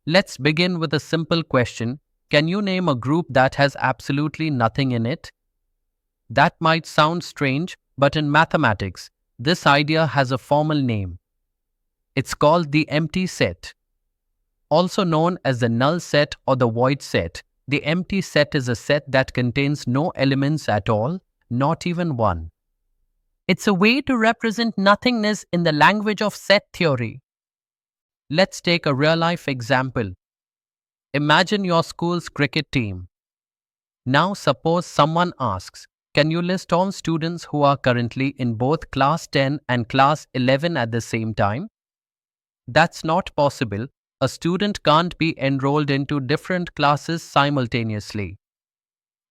Let's begin with a simple question. Can you name a group that has absolutely nothing in it? That might sound strange, but in mathematics, this idea has a formal name. It's called the empty set. Also known as the null set or the void set, the empty set is a set that contains no elements at all, not even one. It's a way to represent nothingness in the language of set theory. Let's take a real-life example. Imagine your school's cricket team. Now suppose someone asks, can you list all students who are currently in both class 10 and class 11 at the same time? That's not possible. A student can't be enrolled into different classes simultaneously.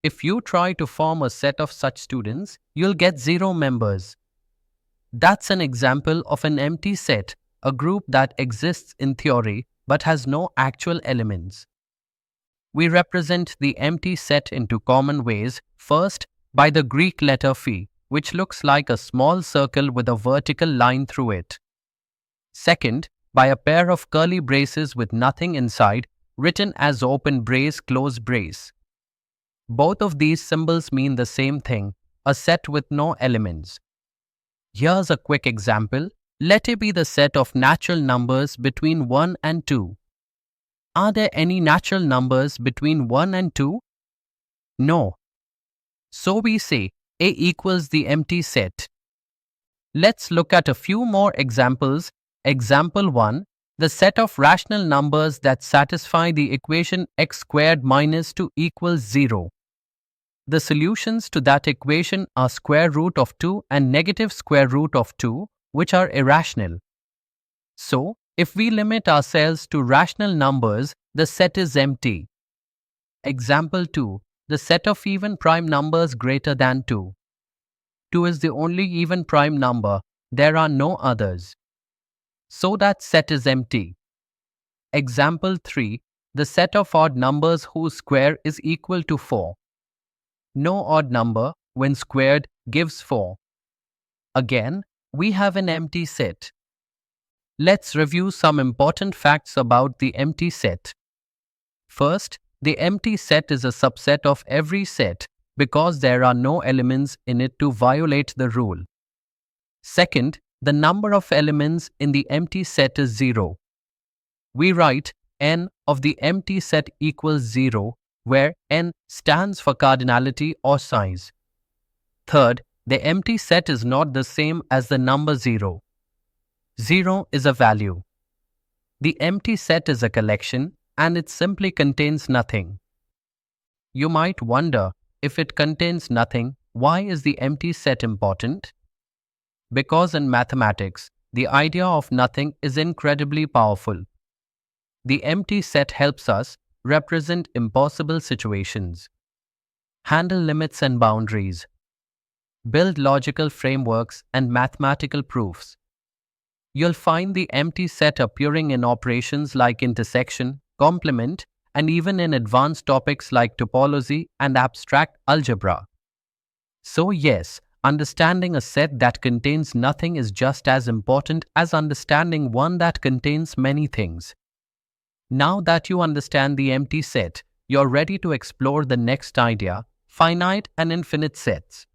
If you try to form a set of such students, you'll get 0 members. That's an example of an empty set, a group that exists in theory but has no actual elements. We represent the empty set in 2 common ways. First, by the Greek letter phi, which looks like a small circle with a vertical line through it. Second, by a pair of curly braces with nothing inside, written as open brace, close brace. Both of these symbols mean the same thing, a set with no elements. Here's a quick example. Let A be the set of natural numbers between 1 and 2. Are there any natural numbers between 1 and 2? No. So we say A equals the empty set. Let's look at a few more examples. Example 1. The set of rational numbers that satisfy the equation x squared minus 2 equals 0. The solutions to that equation are square root of 2 and negative square root of 2, which are irrational. So, if we limit ourselves to rational numbers, the set is empty. Example 2. The set of even prime numbers greater than 2. 2 is the only even prime number. There are no others. So that set is empty. Example 3. The set of odd numbers whose square is equal to 4. No odd number, when squared, gives 4. Again, we have an empty set. Let's review some important facts about the empty set. First, the empty set is a subset of every set because there are no elements in it to violate the rule. Second, the number of elements in the empty set is 0. We write n of the empty set equals 0, where n stands for cardinality or size. Third, the empty set is not the same as the number 0. 0 is a value. The empty set is a collection, and it simply contains nothing. You might wonder, if it contains nothing, why is the empty set important? Because in mathematics, the idea of nothing is incredibly powerful. The empty set helps us represent impossible situations, handle limits and boundaries, build logical frameworks and mathematical proofs. You'll find the empty set appearing in operations like intersection, complement, and even in advanced topics like topology and abstract algebra. So yes, understanding a set that contains nothing is just as important as understanding one that contains many things. Now that you understand the empty set, you're ready to explore the next idea, finite and infinite sets.